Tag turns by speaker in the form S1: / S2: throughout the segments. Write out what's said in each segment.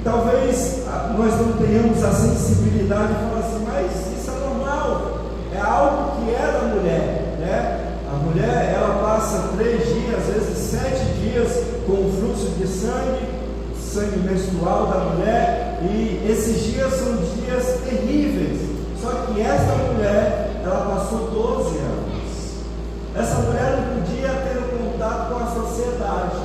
S1: talvez nós não tenhamos a sensibilidade de falar assim, mas isso é normal, é algo que é da mulher, né? A mulher, ela passa 3 dias, às vezes 7 dias com o fluxo de sangue menstrual da mulher, e esses dias são dias terríveis. Só que essa mulher, ela passou 12 anos. Essa mulher não podia ter contato com a sociedade.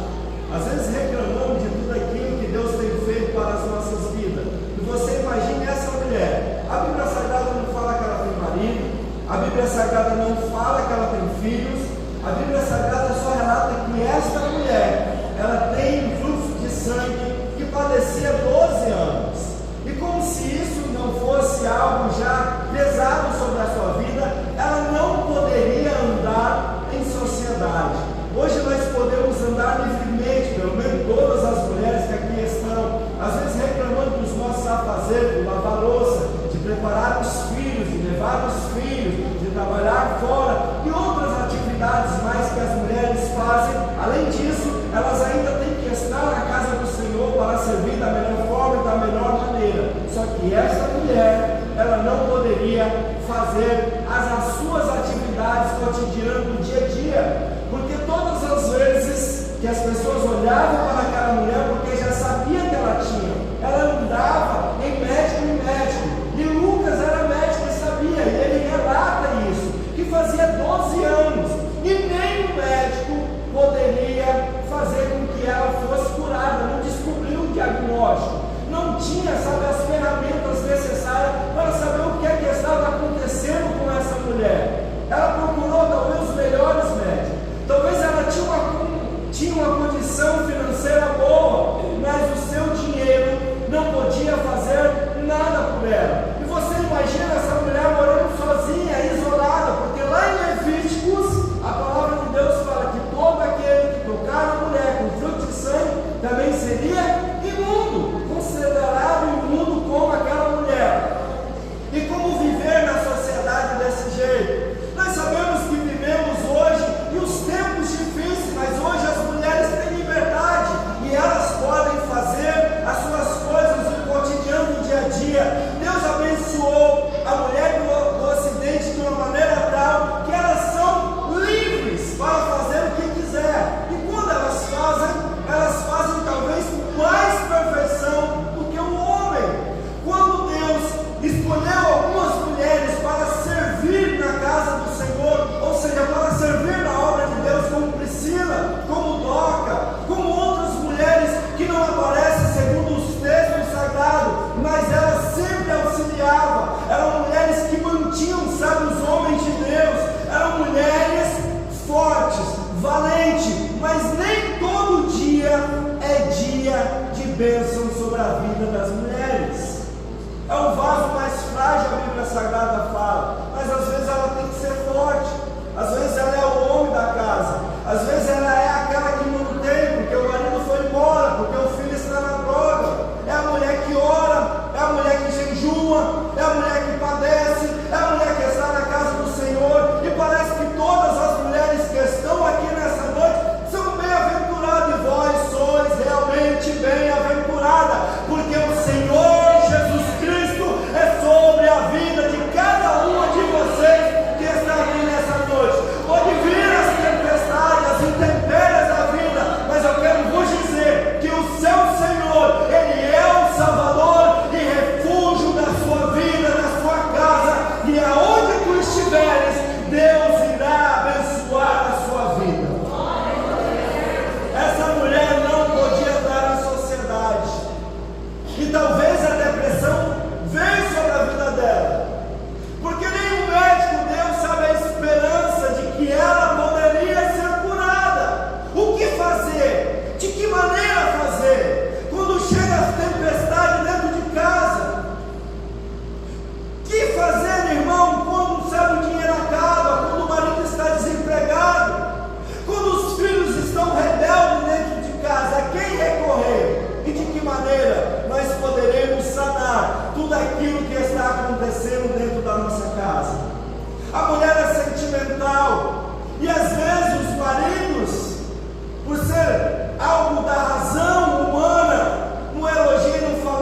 S1: Às vezes reclamamos de tudo aquilo que Deus tem feito para as nossas vidas. E você imagine essa mulher. A Bíblia Sagrada não fala que ela tem marido, a Bíblia Sagrada não fala que ela tem filhos, a Bíblia Sagrada só relata que esta mulher, ela tem um fluxo de sangue que padecia 12 anos. E como se isso não fosse algo já pesado sobre a sua vida, ela não poderia andar em sociedade. Hoje nós podemos andar livremente, pelo menos todas as mulheres que aqui estão, às vezes reclamando dos nossos afazeres, de lavar louça, de preparar os filhos, de levar os filhos, de trabalhar fora e outras atividades mais que as mulheres fazem. Além disso, elas ainda têm que estar na casa do Senhor para servir da melhor forma e da melhor maneira. Só que essa mulher, ela não poderia fazer as suas atividades cotidianas do dia a dia, porque todas as vezes que as pessoas olhavam para aquela mulher, porque já sabia que ela tinha, ela andava em médico em médico, e Lucas era médico e sabia, e ele relata isso, que fazia 12 anos, e nem o médico poderia fazer com que ela fosse curada, não descobriu o diagnóstico, não tinha, sabe, as ferramentas necessárias para saber o que é que estava acontecendo com essa mulher. Ela procurou talvez os melhores médicos, talvez ela tinha uma condição financeira boa, mas o seu dinheiro não podia fazer nada por ela. E você imagina essa mulher morando sozinha, isolada, porque lá em Levíticos, a palavra de Deus fala que todo aquele que tocar na mulher com fruto de sangue também seria imundo, considerado imundo como aquela mulher. E como viver na sociedade desse jeito? Nós sabemos que vivemos hoje e os tempos difíceis, mas hoje as mulheres têm liberdade e elas podem fazer as suas coisas no cotidiano, no dia a dia. Deus abençoou a mulher do Ocidente de uma maneira tal que elas são livres para fazer o que quiser. E quando elas fazem talvez com mais perfeição do que o homem. Quando Deus escolheu algumas mulheres para servir na casa do Senhor, ou seja, para servir na obra de Deus, como Priscila, como Doca, como outras mulheres que não aparecem segundo os textos sagrados, mas elas sempre auxiliavam, eram mulheres que mantinham, sabe, os homens de Deus, eram mulheres fortes, valentes, mas nem todo dia é dia de bênção sobre a vida das mulheres. É o vaso mais frágil, a Bíblia Sagrada fala, mas às vezes ela tem que ser forte, às vezes ela é o homem da casa, às vezes ela é aquela que não tem, porque o marido foi embora, porque o filho está na droga, é a mulher que ora, é a mulher que jejua, é a mulher que padece, é a mulher que está na casa do Senhor, e parece que todas as mulheres que estão aqui nessa noite são bem-aventuradas, e vós sois realmente bem-aventurada, porque o Senhor Jesus Cristo é sobre a vida de cada uma de vocês que está aqui nessa noite. Pode vir as tempestades, as intempéries da vida, mas eu quero vos dizer que o seu Senhor, Ele é o Salvador e refúgio da sua vida, da sua casa, e aonde tu estiveres, Deus irá abençoar a sua vida. Essa mulher não podia estar na sociedade, e talvez a depressão veio sobre a vida dela, porque nenhum médico deu, sabe, a esperança de que ela poderia ser curada. O que fazer? De que maneira fazer? Quando chega a tempestade dentro de casa, o que fazer, irmão, quando, sabe, o dinheiro acaba, quando o marido está desempregado, quando os filhos estão rebeldes dentro de casa? A quem recorrer? E de que maneira nós poderemos sanar tudo aquilo que está acontecendo dentro da nossa casa? A mulher é sentimental, e às vezes os maridos, por ser algo da razão humana, não elogia e não fala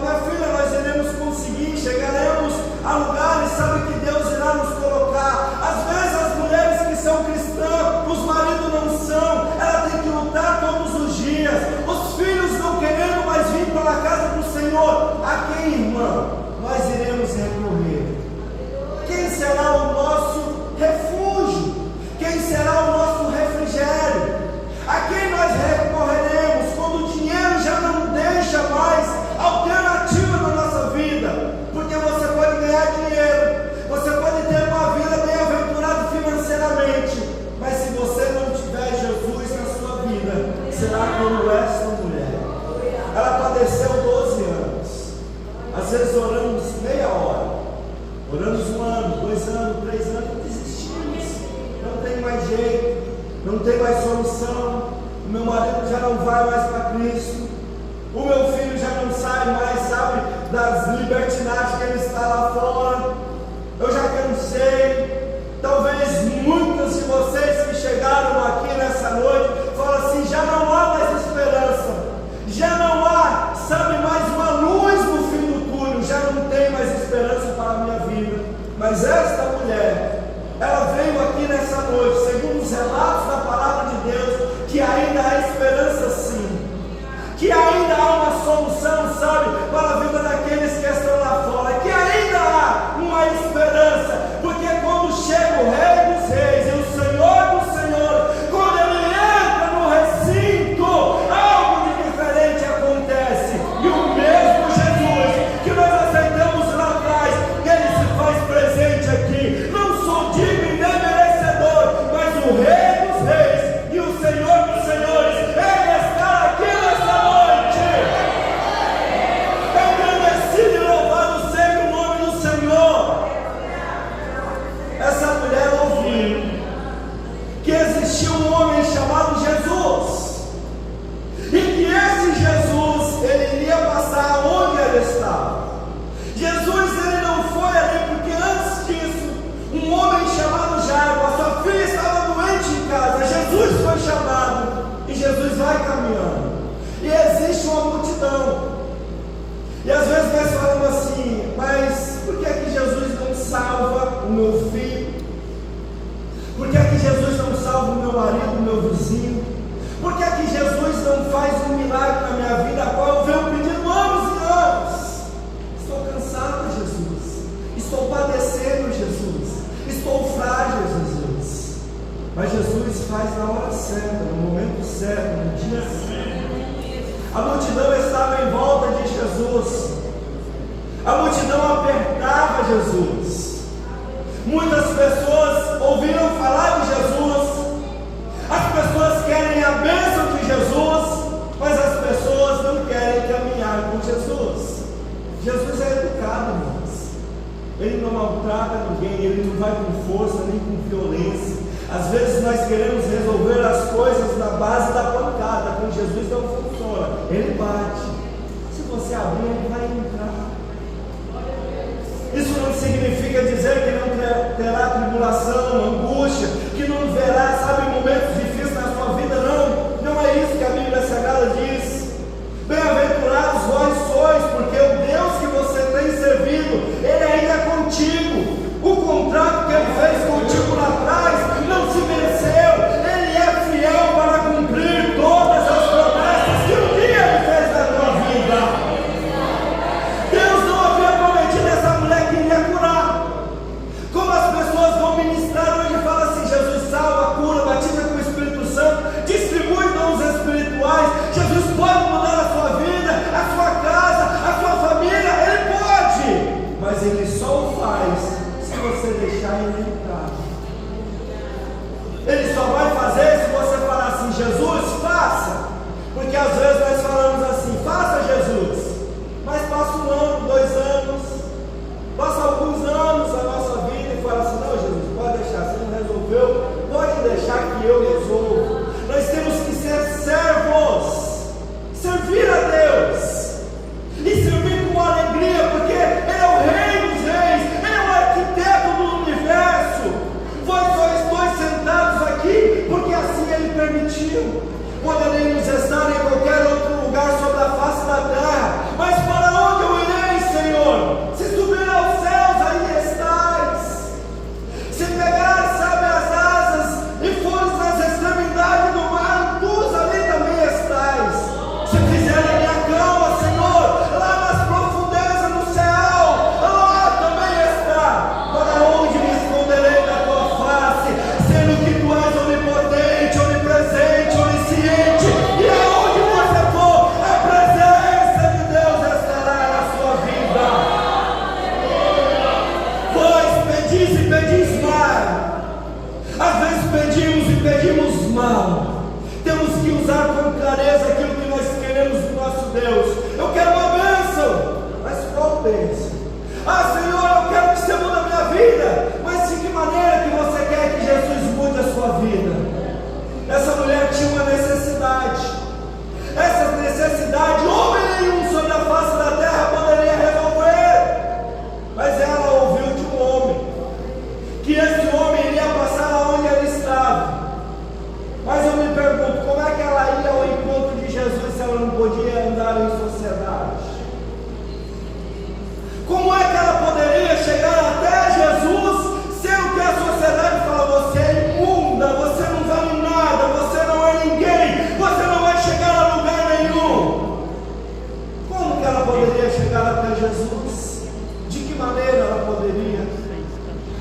S1: jeito, não tem mais solução, o meu marido já não vai mais para Cristo, o meu filho já não sai mais, sabe, das libertinagens que ele está lá fora, eu já cansei. Talvez muitos de vocês que chegaram aqui nessa noite falam assim: já não há mais esperança, já não há, sabe, mais uma luz no fim do túnel, já não tem mais esperança para a minha vida. Mas esta mulher, ela veio aqui nessa noite, segundo os relatos da palavra de Deus, que ainda há esperança sim, que ainda há uma solução, sabe, para a vida daqueles que estão lá fora, que ainda há uma esperança, porque quando chega o Rei dos Reis e o Senhor dos Senhores, quando ele entra no recinto, algo de diferente acontece, e o mesmo Jesus que nós aceitamos lá atrás, ele se faz presente aqui. Não sou digno nem merecedor, mas o Rei dos Reis e o Senhor dos Senhores, ele está aqui nessa noite. Engrandecido e louvado seja o nome do Senhor. Essa mulher ouviu que existia um homem chamado Jesus, e que esse Jesus, ele iria passar onde ele estava. Jesus, ele não foi ali porque antes disso, um homem chamado Jairo, a sua filha estava doente em casa. Jesus foi chamado, e Jesus vai caminhando, e existe uma multidão, e às vezes nós falamos assim: mas por que é que Jesus não salva o meu filho? Por que é que Jesus não salva o meu marido, o meu vizinho? Por que é que Jesus não faz um milagre na minha vida, a qual eu venho pedindo anos e anos? Estou cansado, Jesus. Estou padecendo, Jesus. Estou frágil, Jesus. Mas Jesus faz na hora certa, no momento certo, no dia certo. A multidão estava em volta de Jesus. A multidão apertava Jesus. Muitas pessoas ouviram falar de Jesus. As pessoas querem a bênção de Jesus, mas as pessoas não querem caminhar com Jesus. Jesus é educado, irmãos. Ele não maltrata ninguém, ele não vai com força nem com violência. Às vezes nós queremos resolver as coisas na base da pancada. Com Jesus não funciona, ele bate. Se você abrir, ele vai entrar. Isso não significa dizer que não terá tribulação, angústia, que não verá, sabe, momentos difíceis na sua vida. Não, não é isso que a Bíblia Sagrada diz. Bem-aventurados vós sois, porque o Deus que você tem servido, ele ainda é contigo. O contrato que ele fez contigo lá atrás não se venceu. Ele é fiel para cumprir todas as promessas que um dia ele fez na tua vida. Deus não havia prometido a essa mulher que iria curar. Como as pessoas vão ministrar hoje e falam assim: Jesus salva, cura, batiza sociedade? Como é que ela poderia chegar até Jesus, sendo que a sociedade fala: você é imunda, você não vale nada, você não é ninguém, você não vai chegar a lugar nenhum? Como que ela poderia chegar até Jesus? De que maneira ela poderia?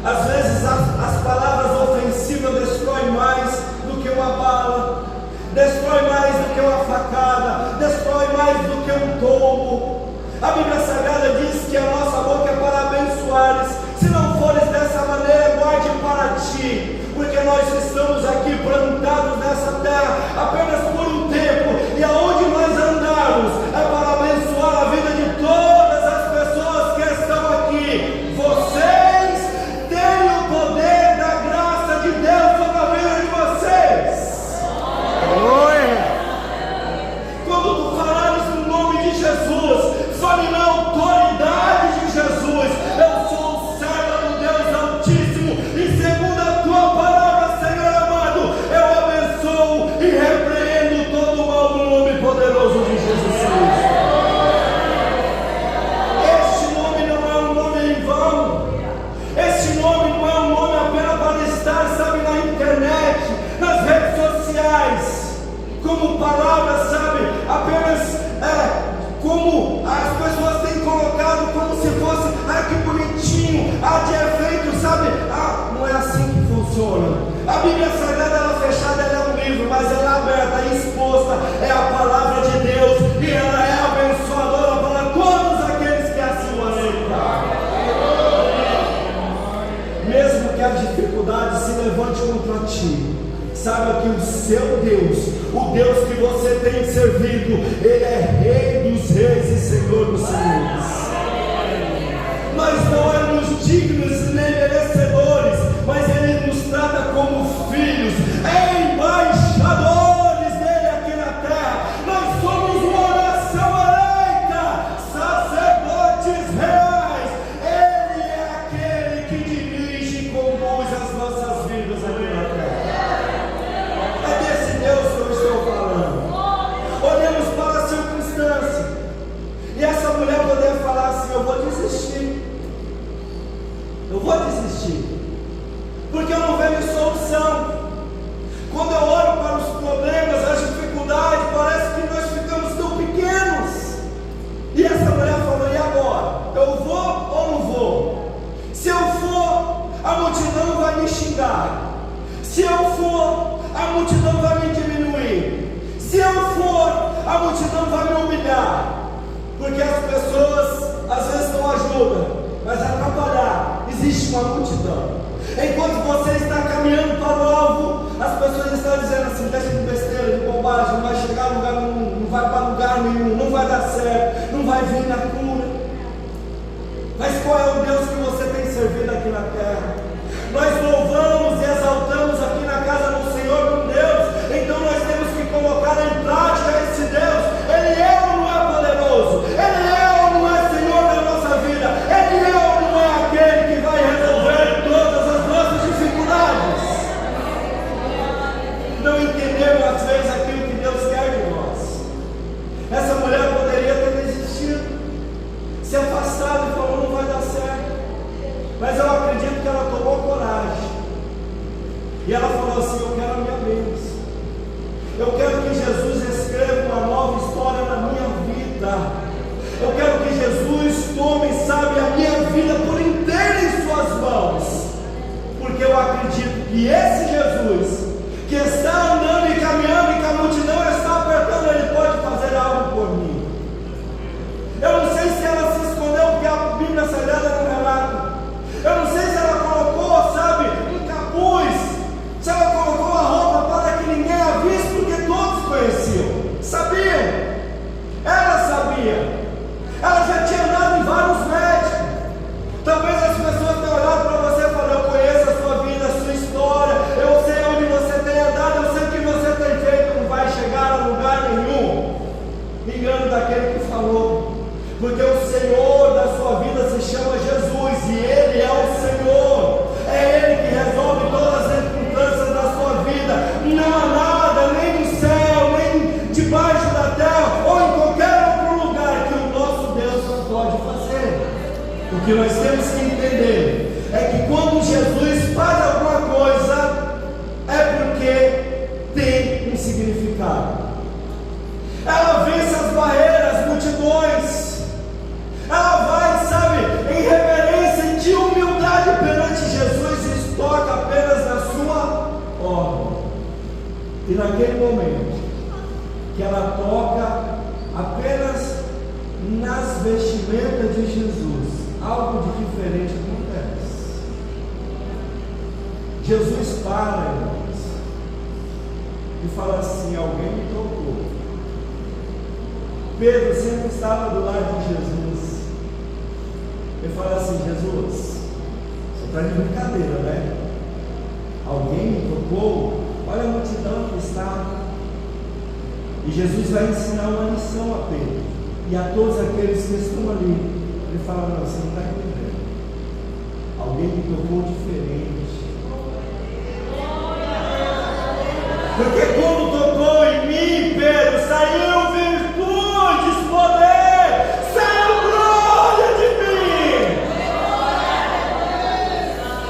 S1: Às vezes as palavras ofensivas destroem mais do que uma bala, destrói mais do que uma facada, destrói mais do que um tombo. A Bíblia Sagrada diz que a nossa boca é para abençoares. Se não fores dessa maneira, guarde para ti, porque nós estamos aqui plantados nessa terra apenas por um tempo, e aonde nós andarmos é para abençoar a vida de todas as pessoas que estão aqui. Vocês têm o poder da graça de Deus sobre a vida de vocês. Quando tu falares no nome de Jesus, fale na autoridade de Jesus: eu sou servo do Deus Altíssimo, e segundo a tua palavra, Senhor amado, eu abençoo e repreendo todo o mal no nome poderoso de Jesus Cristo. Este nome não é um nome em vão. Este nome não é um nome apenas para estar, sabe, na internet, nas redes sociais, como palavra, sabe, apenas como as pessoas têm colocado, como se fosse: que bonitinho, de efeito, sabe? Não é assim que funciona. A Bíblia Sagrada, ela fechada, ela é um livro, mas ela é aberta e exposta, é a palavra de Deus, e ela é abençoadora para todos aqueles que assim o aceitarem. Mesmo que a dificuldade se levante contra ti, saiba que o seu Deus, o Deus que você tem servido, Ele é Rei dos reis e Senhor dos senhores. Nós não éramos dignos nem merecedores, mas Ele nos trata como filhos, embaixadores dEle aqui na terra. Nós somos uma nação eleita, sacerdotes reais. Ele é aquele que dirige e conduz as nossas vidas aqui na terra. É desse Deus que eu estou falando. Olhemos para a circunstância, e essa mulher poder falar assim: eu vou desistir, porque eu não vejo solução. Quando eu olho para os problemas, as dificuldades, parece que nós ficamos tão pequenos. E essa mulher falou: e agora? Eu vou ou não vou? Se eu for, a multidão vai me xingar. Se eu for, a multidão vai me diminuir. Se eu for, a multidão vai me humilhar. Porque as pessoas às vezes não ajudam, mas atrapalhar, existe uma multidão. Enquanto você está caminhando para o alvo, as pessoas estão dizendo assim: deixa de besteira, de bobagem, não vai chegar a lugar nenhum, não vai para lugar nenhum, não vai dar certo, não vai vir na cura. Mas qual é o Deus que você tem servido aqui na terra? Nós louvamos e exaltamos aqui na casa do Senhor um Deus, então nós temos que colocar em prática esse Deus. Ele é ou não é poderoso? Ele é ou não é Senhor da nossa vida? Ele é ou não é aquele que vai resolver todas as nossas dificuldades? Não entendemos às vezes aquilo que Deus quer de nós. Essa mulher poderia ter desistido, se afastado e falou: não vai dar certo. Mas eu acredito que ela tomou coragem, e ela falou assim: eu quero a minha bênção, eu quero que Jesus escreva uma nova história na minha vida, eu quero que Jesus tome, sabe, a minha vida por inteira em suas mãos, porque eu acredito que esse Jesus, que está andando e caminhando e que a multidão está apertando, Ele pode fazer algo por mim. Eu não sei se ela se escondeu, porque a Bíblia Sagrada não relata. Eu não sei se ela colocou, sabe, um capuz, se ela colocou uma roupa para que ninguém a visse, porque todos conheciam, sabiam. Ela sabia, ela já tinha andado em vários médicos. Talvez as pessoas tenham olhado para você e falado: eu conheço a sua vida, a sua história, eu sei onde você tem andado, eu sei o que você tem feito. Não vai chegar a lugar nenhum. Engano daquele que falou. Porque o Senhor da sua vida se chama Jesus, e Ele é o Senhor, é Ele que resolve todas as circunstâncias da sua vida. Não há nada, nem no céu, nem debaixo da terra, ou em qualquer outro lugar, que nós temos que entender é que quando Jesus faz alguma coisa, é porque tem um significado. Ela vence as barreiras, as multidões. Ela vai, sabe, em reverência de humildade perante Jesus e toca apenas na sua ordem. E naquele momento que ela toca apenas nas vestimentas de Jesus, algo de diferente acontece. Jesus para, irmãos, e fala assim: alguém me tocou. Pedro sempre estava do lado de Jesus. Ele fala assim: Jesus, você está de brincadeira, né? Alguém me tocou? Olha a multidão que está. E Jesus vai ensinar uma lição a Pedro e a todos aqueles que estão ali. Ele fala: não, você não está entendendo. Alguém me tocou diferente. Porque quando tocou em mim, Pedro, saiu virtudes, poder, saiu glória de mim.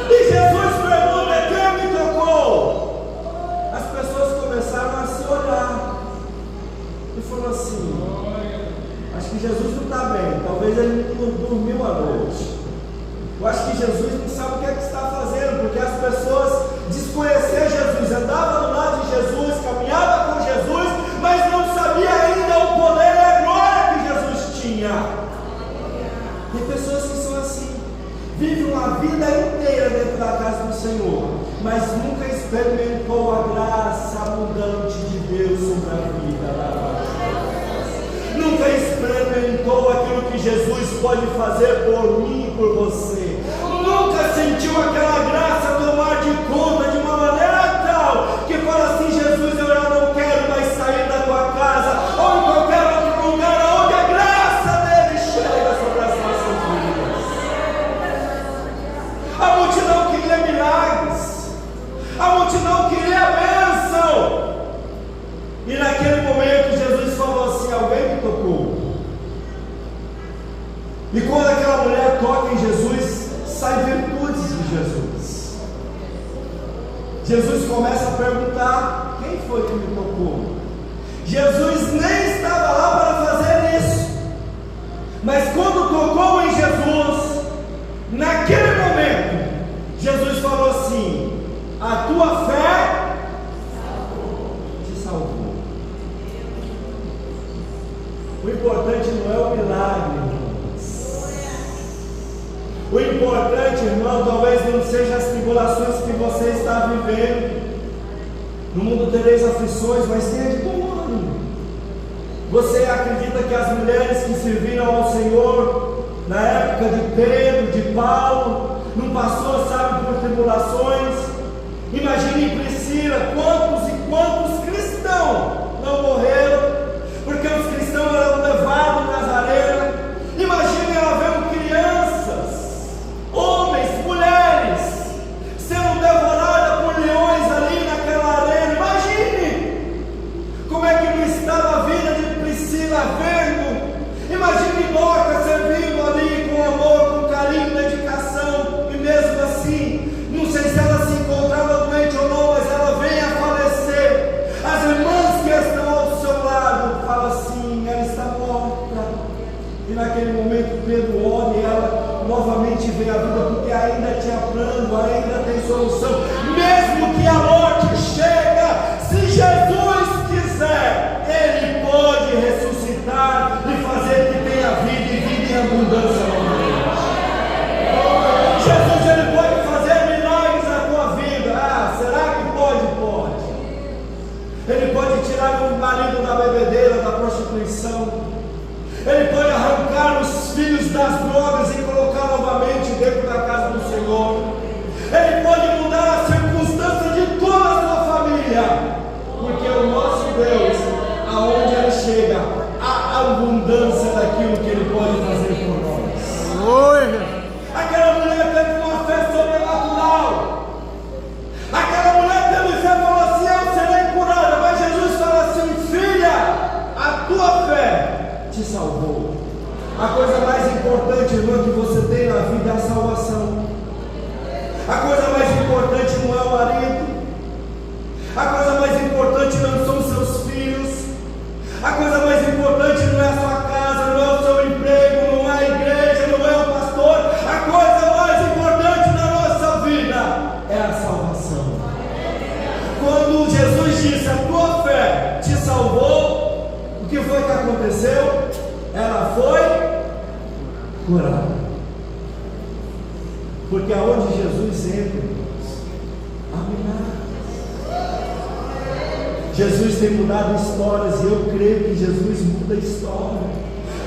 S1: E Jesus pergunta: quem me tocou? As pessoas começaram a se olhar e falou assim: acho que Jesus não está bem, talvez ele não dormiu à noite. Eu acho que Jesus não sabe o que é que está fazendo, porque as pessoas desconheciam Jesus, andavam do lado de Jesus, caminhavam com Jesus, mas não sabia ainda o poder e a glória que Jesus tinha. Tem pessoas que são assim, vivem uma vida inteira dentro da casa do Senhor, mas nunca experimentou a graça abundante de Deus sobre a vida. Nunca experimentou aquilo que Jesus pode fazer por mim e por você. Nunca sentiu aquela graça tomar de conta de uma maneira tal que fala assim: Jesus, eu já não quero mais sair da tua casa ou em qualquer outro lugar onde a graça dele chega sobre as nossas vidas. A multidão queria milagres, a multidão queria bênção. E naquele momento Jesus falou assim: alguém me tocou. E quando aquela mulher toca em Jesus, sai virtudes de Jesus. Jesus começa a perguntar: quem foi que me tocou? Jesus nem estava lá para fazer isso, mas quando tocou em Jesus, naquele momento, Jesus falou assim: a tua fé te salvou. O importante não é o milagre, irmãos. O importante, irmão, talvez não seja as tribulações que você está vivendo. No mundo tereis aflições, mas tenha de bom ânimo. Você acredita que as mulheres que serviram ao Senhor na época de Pedro, de Paulo, não passou, sabe, por tribulações? Imagine Priscila, quantos e quantos cristãos não morreram porque os cristãos eram levados nas arenas. Imagine ela vendo crianças, homens, mulheres sendo devoradas por leões ali naquela arena. Imagine como é que não estava a vida de Priscila vendo. Imagine Dorcas servindo ali com amor, com carinho, dedicação, e mesmo assim, não sei se ela se encontrava doente ou não, mas ela vem a falecer. As irmãs que estão ao seu lado falam assim: ela está morta. E naquele momento Pedro olha e ela novamente vê a vida, porque ainda tinha plano, ainda tem solução. Mesmo que a morte chega, se Jesus quiser, Ele pode ressuscitar e fazer que tenha vida e vida em abundância novamente. Jesus, Ele pode fazer milagres na tua vida. Ah, será que pode? Pode. Ele pode tirar o marido da bebedeira, da prostituição. Ele pode arrancar os filhos das drogas e colocar novamente dentro da casa do Senhor. Ele pode mudar a circunstância de toda A coisa mais importante, irmão, que você tem na vida é a salvação. A coisa mais importante não é o marido. A coisa mais importante não são os seus filhos. A coisa mais importante não é a sua casa, não é o seu emprego, não é a igreja, não é o pastor. A coisa mais importante na nossa vida é a salvação. Quando Jesus disse: a tua fé te salvou, o que foi que aconteceu? Ela foi curada. Porque aonde Jesus entra, há milagres. Jesus tem mudado histórias, e eu creio que Jesus muda a história.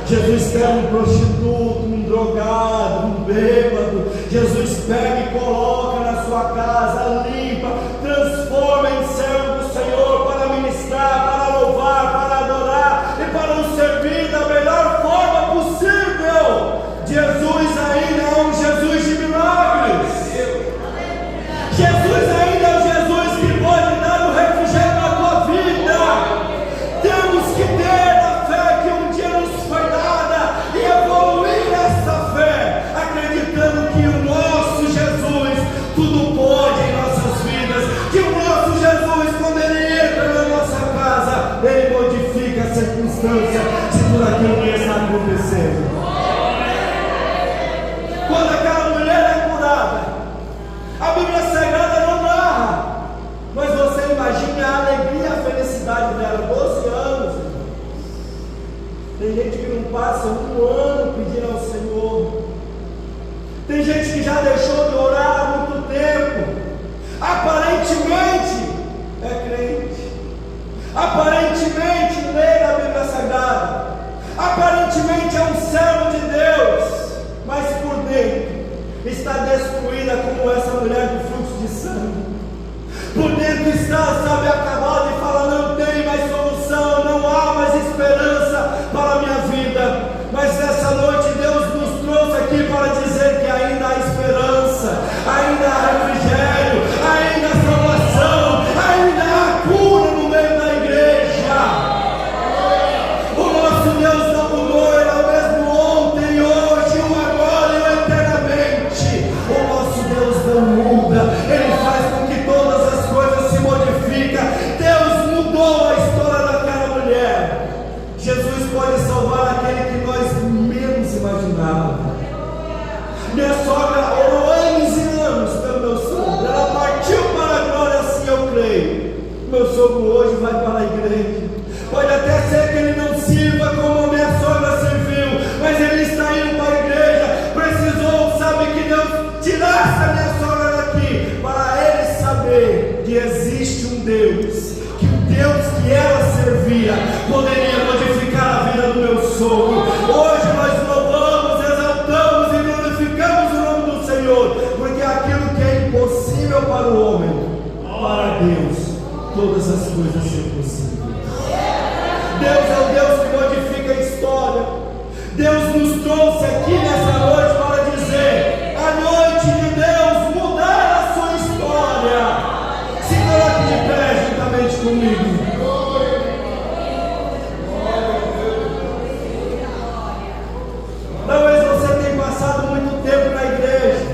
S1: Jesus pega um prostituto, um drogado, um bêbado. Jesus pega e coloca na sua casa, limpa, transforma em servo do Senhor para ministrar, para louvar, para adorar e para nos servir da melhor forma possível. Jesus ainda é um Jesus de milagres. Jesus ainda é um Jesus que pode dar o refrigério na tua vida. Temos que ter a fé que um dia nos foi dada e evoluir nessa fé, acreditando que o nosso Jesus tudo pode em nossas vidas, que o nosso Jesus, quando Ele entra na nossa casa, Ele modifica a circunstância de tudo aquilo que está acontecendo. Quando aquela mulher é curada, a Bíblia Sagrada não narra, mas você imagina a alegria, a felicidade dela. 12 anos, irmão. Tem gente que não passa um ano pedindo ao Senhor. Tem gente que já deixou de orar há muito tempo. Aparentemente é crente, aparentemente lê a Bíblia Sagrada, aparentemente é um servo de Deus, mas por dentro está destruída como essa mulher do fluxo de sangue. Por dentro está, sabe, acabado e fala: não tem mais solução, não há mais esperança para a minha vida. Mas nessa noite Deus nos trouxe aqui para dizer que ainda há esperança, ainda há refrigério, ainda há salvação, ainda há cura no meio da igreja. O nosso Deus não mudou, Ele é o mesmo ontem, hoje, o agora e o eternamente. O nosso Deus não muda, Ele faz com que todas as coisas se modifiquem. Deus mudou a história daquela mulher. Jesus pode salvar aquele que nós menos imaginávamos. Minha sogra orou anos e anos pelo meu sogro, ela partiu para a glória, assim eu creio. Meu sogro hoje vai para a igreja. Pode até ser que ele não sirva como a minha sogra serviu, mas ele está indo para a igreja. Precisou, sabe, que Deus tirasse a minha sogra daqui, para ele saber que existe um Deus, que o Deus que ela servia poderia modificar a vida do meu sogro. Hoje nós louvamos, exaltamos e glorificamos o nome do Senhor, porque aquilo que é impossível para o homem, para Deus todas as coisas são possíveis. Deus é o Deus que modifica a história. Deus nos trouxe aqui nessa noite para dizer: a noite de Deus mudar a sua história. Se coloque de pé juntamente comigo. Talvez você tenha passado muito tempo na igreja.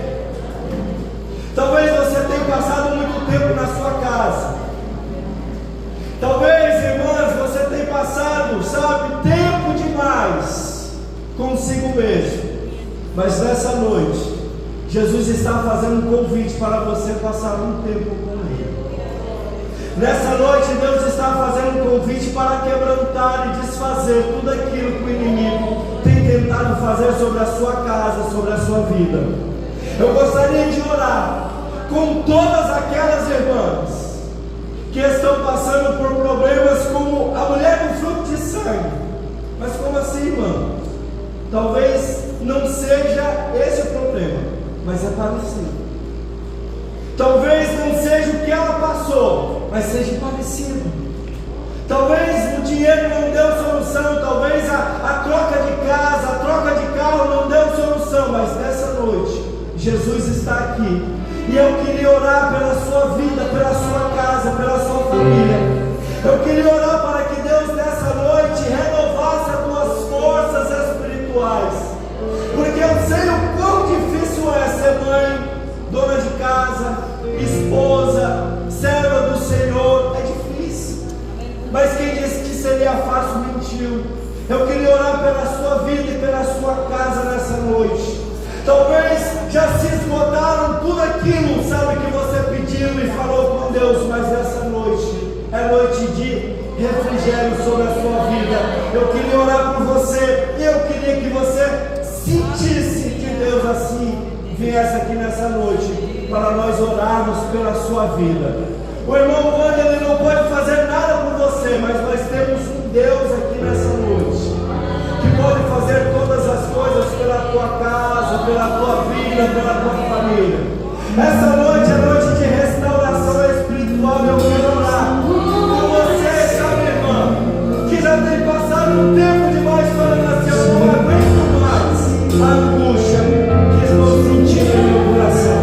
S1: Talvez você tenha passado muito tempo na sua casa. Talvez, irmãs, você tenha passado, sabe, tempo demais consigo mesmo. Mas nessa noite, Jesus está fazendo um convite para você passar um tempo com Ele. Nessa noite, Deus está fazendo um convite para quebrantar e desfazer tudo aquilo que o inimigo tem tentado fazer sobre a sua casa, sobre a sua vida. Eu gostaria de orar com todas aquelas irmãs que estão passando por problemas como a mulher do fluxo de sangue. Mas como assim, irmão? Talvez não seja esse o problema, mas é parecido. Talvez não seja o que ela passou, mas seja parecido. Talvez o dinheiro não deu solução, talvez a troca de casa, a troca de carro não deu solução, mas nessa noite Jesus está aqui. E eu queria orar pela sua vida, pela sua casa, pela sua família. Eu queria orar para que Deus nessa noite renovasse as tuas forças espirituais. mais. Porque eu sei o quão difícil é ser mãe, dona de casa, esposa, serva do Senhor. É difícil. Mas quem disse que seria fácil mentiu. Eu queria orar pela sua vida e pela sua casa nessa noite. Talvez já se esgotaram tudo aquilo, sabe, que você pediu e falou com Deus, mas nessa noite é noite de refrigério sobre a sua vida. Eu queria orar por você e eu queria que você sentisse que Deus assim viesse aqui nessa noite para nós orarmos pela sua vida. O irmão Wander, ele não pode fazer nada por você, mas nós temos um Deus aqui nessa noite que pode fazer todas as coisas pela tua casa, pela tua vida, pela tua família. Essa noite é noite de restauração espiritual. Eu quero orar por você, sabe, irmã, que já tem passado um tempo demais falando assim: eu não aguento mais a angústia que estou sentindo no meu coração.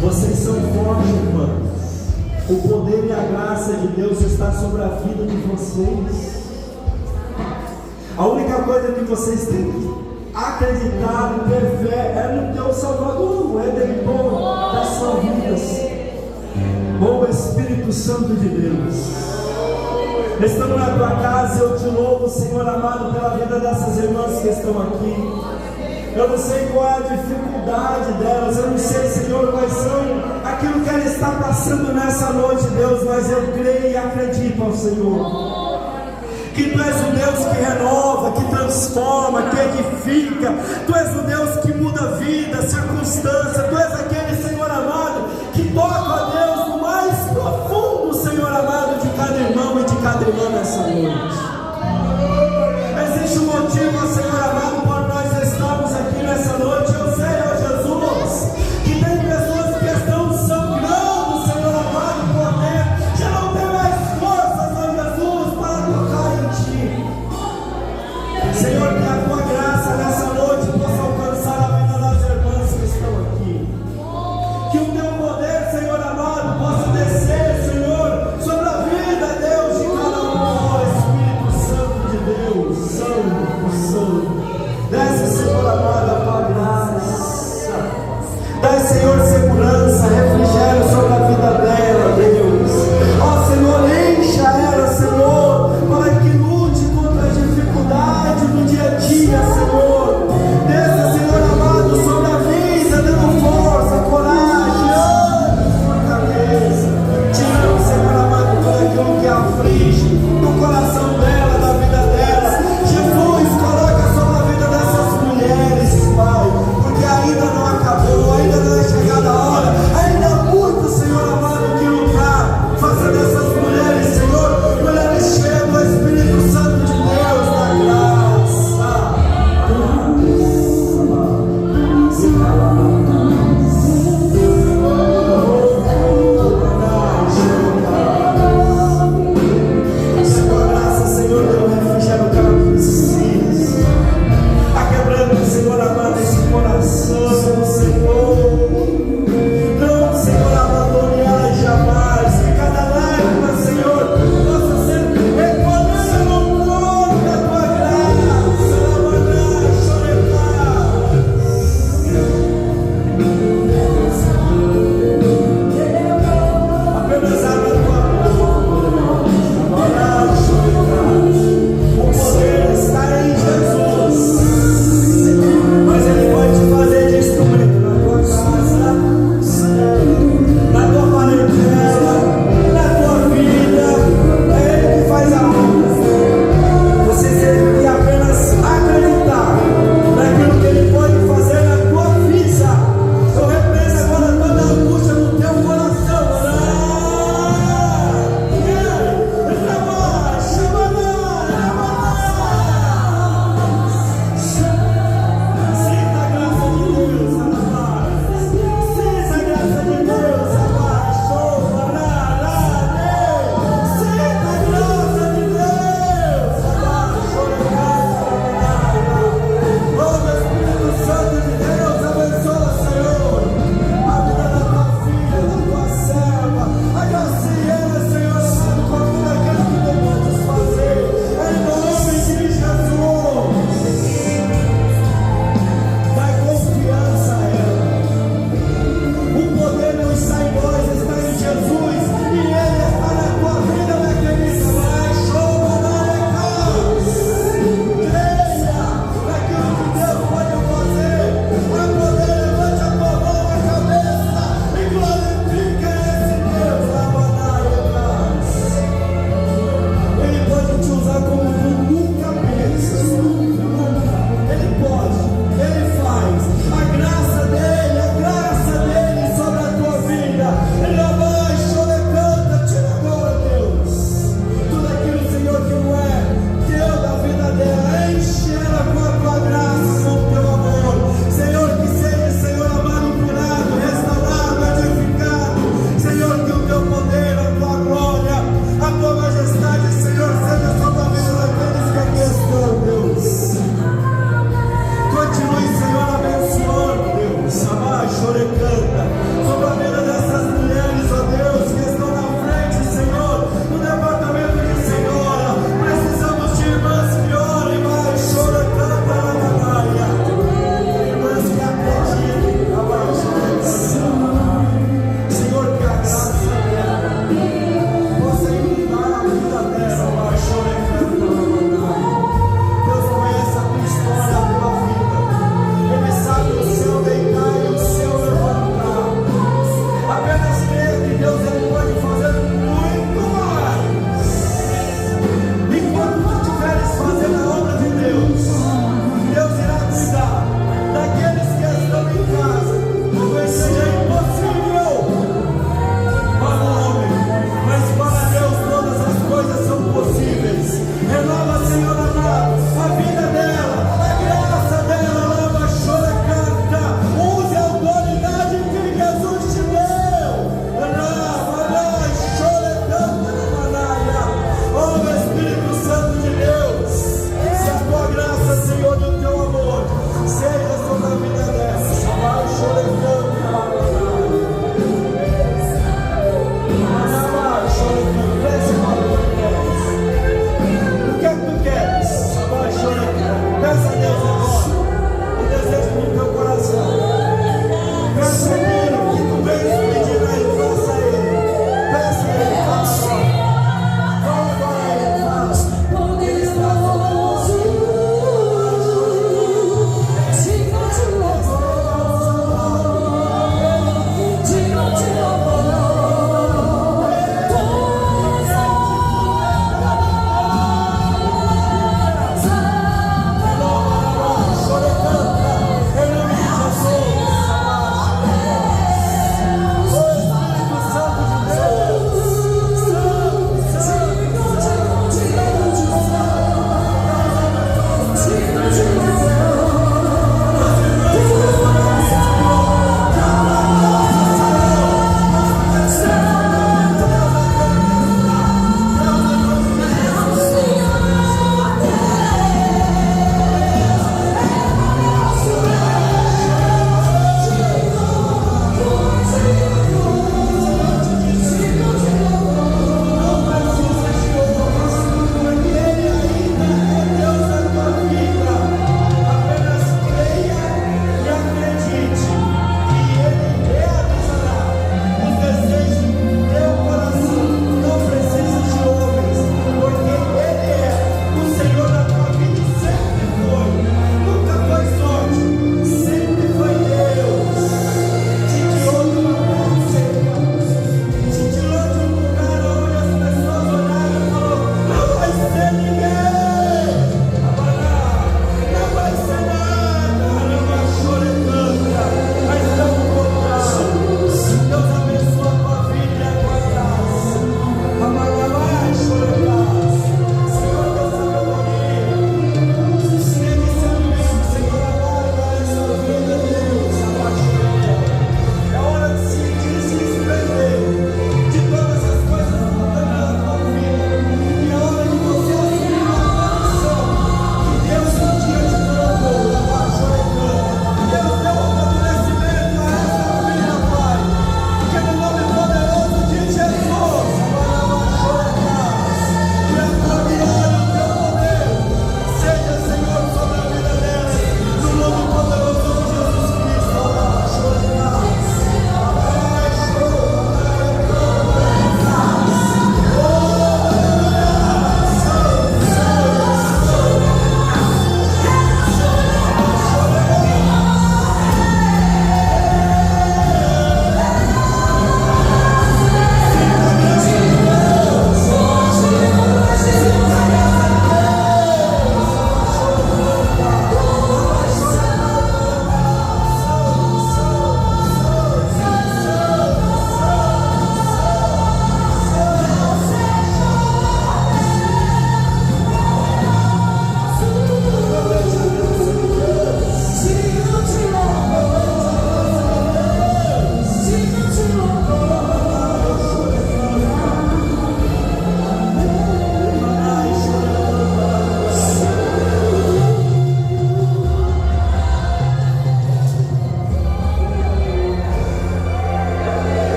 S1: Vocês são fortes, irmãos. O poder e a graça de Deus está sobre a vida de vocês. A única coisa que vocês têm que acreditar e ter fé é no Deus Salvador, o Redentor das suas vidas, o Espírito Santo de Deus. Estamos na tua casa, eu te louvo, Senhor amado, pela vida dessas irmãs que estão aqui. Eu não sei qual é a dificuldade delas, eu não sei, Senhor, quais são aquilo que ela está passando nessa noite, Deus, mas eu creio e acredito ao Senhor, que Tu és o Deus que renova, que transforma, que edifica. Tu és o Deus que muda a vida, circunstância. Tu és aquele, Senhor,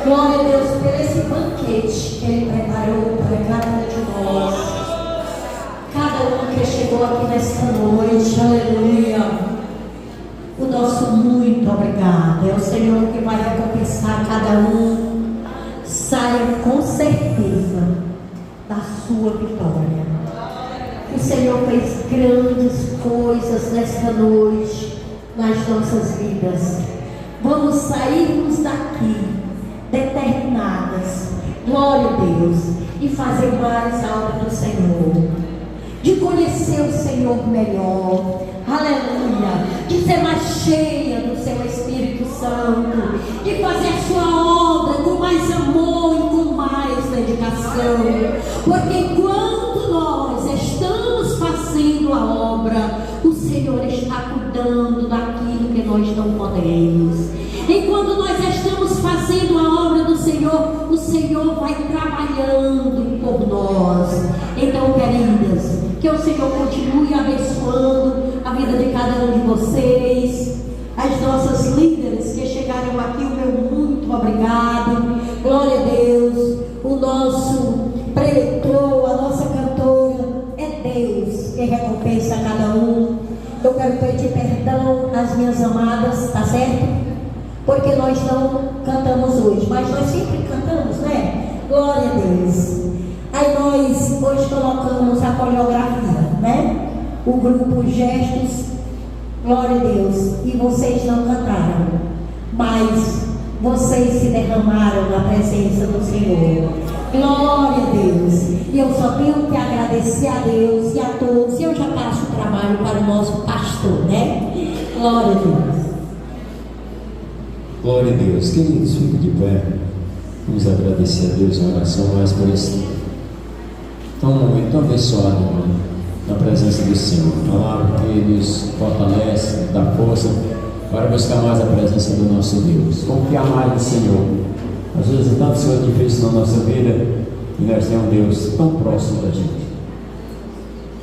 S2: Glória a Deus por esse banquete que Ele preparou para cada um de nós. Cada um que chegou aqui nesta noite, aleluia. O nosso muito obrigado. É o Senhor que vai recompensar cada um. Saia com certeza da sua vitória. O Senhor fez grandes coisas nesta noite nas nossas vidas. Vamos sairmos daqui determinadas, glória a Deus, e fazer mais a obra do Senhor, de conhecer o Senhor melhor, aleluia, de ser mais cheia do seu Espírito Santo, de fazer a sua obra com mais amor e com mais dedicação, porque enquanto nós estamos fazendo a obra, o Senhor está cuidando daquilo que nós não podemos. Enquanto nós estamos fazendo a obra do Senhor, o Senhor vai trabalhando por nós. Então, queridas, que o Senhor continue abençoando a vida de cada um de vocês, as nossas líderes que chegaram aqui, o meu muito obrigado. Glória a Deus. O nosso preletor, a nossa cantora, é Deus que recompensa cada um. Eu quero pedir perdão às minhas amadas, tá certo? Porque nós não cantamos hoje, mas nós sempre cantamos, né? Glória a Deus. Aí nós hoje colocamos a coreografia, né? O grupo Gestos, glória a Deus. E vocês não cantaram, mas vocês se derramaram na presença do Senhor. Glória a Deus. E eu só tenho que agradecer a Deus e a todos. E eu já passo o trabalho para o nosso pastor, né? Glória a Deus.
S3: Glória a Deus. Queridos, fiquem de pé. Vamos agradecer a Deus em oração mais por esse tempo. Então, um momento tão abençoado, irmão, na presença do Senhor. Palavra que nos fortalece, dá força para buscar mais a presença do nosso Deus. Confiar mais no Senhor. Às vezes é tanto Senhor difícil na nossa vida e nós temos um Deus tão próximo da gente.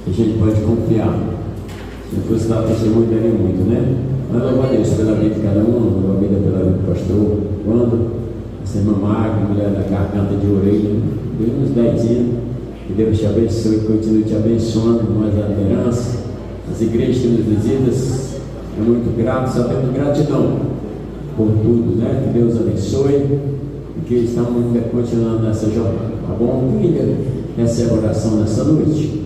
S3: A gente pode confiar. Se fosse dar testemunho, daria muito, né? Mas louva a Deus pela vida de cada um, louva a vida pela vida do pastor. Quando essa irmã Magna, mulher da garganta de orelha, deu uns 10 anos, que Deus te abençoe e continue te abençoando, nós a liderança, as igrejas que nos visitas, é muito grato, só temos gratidão por tudo, né? Que Deus abençoe e que estamos continuando nessa jornada, tá bom? Filha, essa é a oração nessa noite.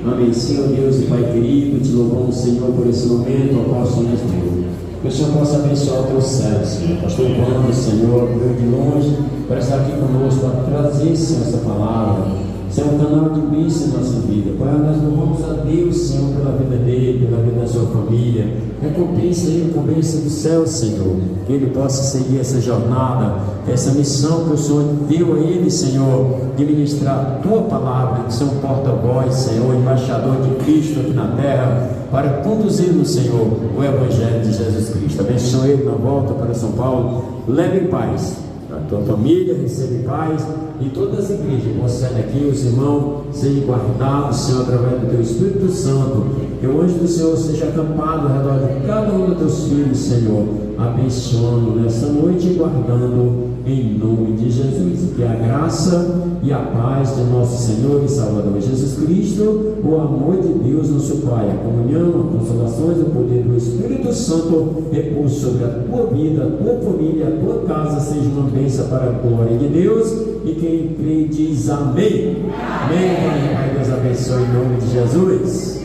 S3: Amém. Senhor Deus e Pai querido, te louvamos, Senhor, por esse momento, ao qual o Senhor nos deu. Que o Senhor possa abençoar o teu servo, Senhor. Pastor Wanda, Senhor, veio de longe para estar aqui conosco, para trazer, Senhor, essa palavra. Senhor, um canal de bênção em nossa vida. Pai, nós louvamos a Deus, Senhor, pela vida dele, pela vida da sua família. Recompensa ele com bênção do céu, Senhor. Que ele possa seguir essa jornada, essa missão que o Senhor deu a ele, Senhor, de ministrar a tua palavra, de ser um porta-voz, Senhor, embaixador de Cristo aqui na terra, para conduzir-nos, Senhor, o Evangelho de Jesus Cristo. Abençoe ele na volta para São Paulo. Leve em paz a tua família, recebe paz. E todas as igrejas que concedem aqui, os irmãos, sejam guardados, Senhor, através do teu Espírito Santo. Que o anjo do Senhor seja acampado ao redor de cada um dos teus filhos, Senhor, abençoando nessa noite e guardando em nome de Jesus. E que a graça e a paz de nosso Senhor e Salvador Jesus Cristo, o amor de Deus, nosso Pai, a comunhão, a consolações, o poder do Espírito Santo repouse sobre a tua vida, a tua família, a tua casa, seja uma bênção para a glória de Deus. E quem crê diz amém. Amém. Pai, Deus abençoe em nome de Jesus.